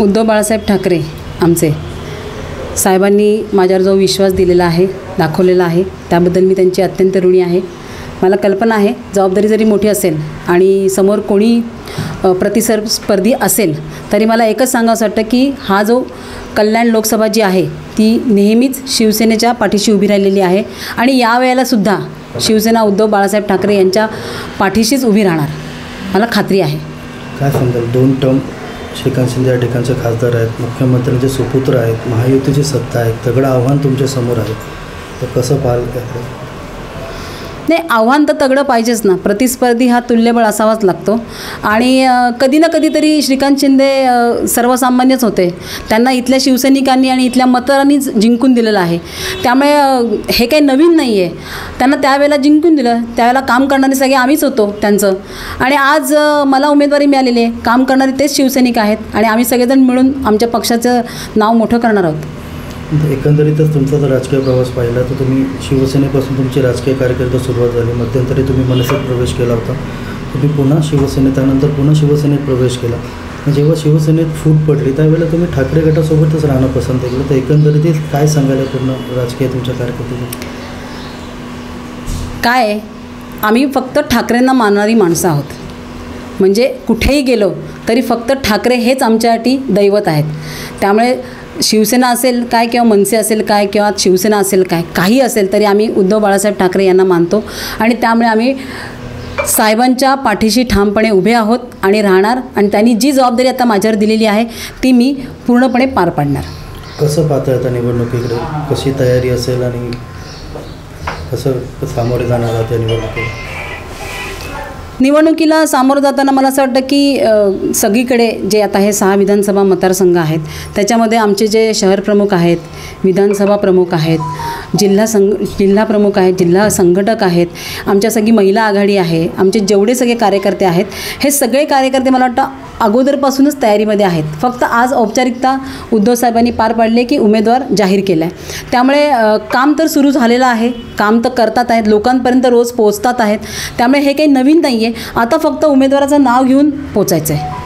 उद्धव बाळासाहेब ठाकरे आमचे साहेबांनी माझ्यावर जो विश्वास दिलेला आहे, दाखवलेला आहे, त्याबद्दल मी त्यांची अत्यंत ऋणी आहे. मला कल्पना आहे जबाबदारी जरी मोठी असेल आणि समोर कोणी प्रतिस्पर्धी असेल तरी मला एकच सांगावंसं वाटतं की हा जो कल्याण लोकसभा जी आहे ती नेहमीच शिवसेनेच्या पाठीशी उभी राहिलेली आहे आणि यावेळेलासुद्धा शिवसेना उद्धव बाळासाहेब ठाकरे यांच्या पाठीशीच उभी राहणार, मला खात्री आहे. काय सांगाल, 2 टर्म श्रीकांत शिंदे या ठिकाणचे खासदार आहेत, मुख्यमंत्र्यांचे सुपुत्र आहेत, महायुतीची सत्ता आहे, तगडं आव्हान तुमच्या समोर आहे, तर कसं पाहाल? नाही, आव्हान तर तगडं पाहिजेच ना. प्रतिस्पर्धी हा तुल्यबळ असावाच लागतो आणि कधी ना कधीतरी श्रीकांत शिंदे सर्वसामान्यच होते. त्यांना इथल्या शिवसैनिकांनी आणि इथल्या मतदारांनीच जिंकून दिलेलं आहे. त्यामुळे हे काही नवीन नाही आहे. त्यांना त्यावेळेला जिंकून दिलं, त्यावेळेला काम करणारे सगळे आम्हीच होतो त्यांचं. आणि आज मला उमेदवारी मिळालेली आहे, काम करणारे तेच शिवसैनिक आहेत आणि आम्ही सगळेजण मिळून आमच्या पक्षाचं नाव मोठं करणार आहोत. एकंदरीतच तुमचा जर राजकीय प्रवास पाहिला तर तुम्ही शिवसेनेपासून तुमची राजकीय कारकीर्द सुरुवात झाली. मध्यंतरी तुम्ही मनसेत प्रवेश केला होता, तुम्ही पुन्हा शिवसेनेत, त्यानंतर पुन्हा शिवसेनेत प्रवेश केला. जेव्हा शिवसेनेत फूट पडली त्यावेळेला तुम्ही ठाकरे गटासोबतच राहणं पसंत केलं. तर एकंदरीत काय सांगायला पूर्ण राजकीय तुमच्या कारकिर्दीत? काय, आम्ही फक्त ठाकरेंना मानणारी माणसं आहोत. म्हणजे कुठेही गेलो तरी फक्त ठाकरे हेच आमच्यासाठी दैवत आहेत. त्यामुळे शिवसेना असेल काय किंवा मनसे असेल काय किंवा शिवसेना असेल काय, काही असेल तरी आम्ही उद्धव बाळासाहेब ठाकरे यांना मानतो आणि त्यामुळे आम्ही साहेबांच्या पाठीशी ठामपणे उभे आहोत आणि राहणार. आणि त्यांनी जी जबाबदारी आता माझ्यावर दिलेली आहे ती मी पूर्णपणे पार पाडणार. कसं पाहता येतं निवडणुकीकडे, कशी तयारी असेल आणि कसं सामोरे जाणार आहात या निवडणुकीला सामोरं जाताना मला असं वाटतं की सगळीकडे जे आता हे 6 विधानसभा मतदारसंघ आहेत त्याच्यामध्ये आमचे जे शहर प्रमुख आहेत, विधानसभा प्रमुख आहेत, जिल्हा प्रमुख आहेत, जिल्हा संघटक आहेत, आमच्या सगळी महिला आघाडी आहे, आमचे जेवढे सगळे कार्यकर्ते आहेत हे सगळे कार्यकर्ते मला वाटतं अगोदरपासूनच तयारीमध्ये आहेत. फक्त आज औपचारिकता उद्धव साहेबांनी पार पाडले की उमेदवार जाहीर केला आहे. त्यामुळे काम तर सुरू झालेलं आहे, काम तर करतात आहेत, लोकांपर्यंत रोज पोहोचतात आहेत. त्यामुळे हे काही नवीन नाही आहे. आता फक्त उमेदवाराचं नाव घेऊन पोचायचं आहे.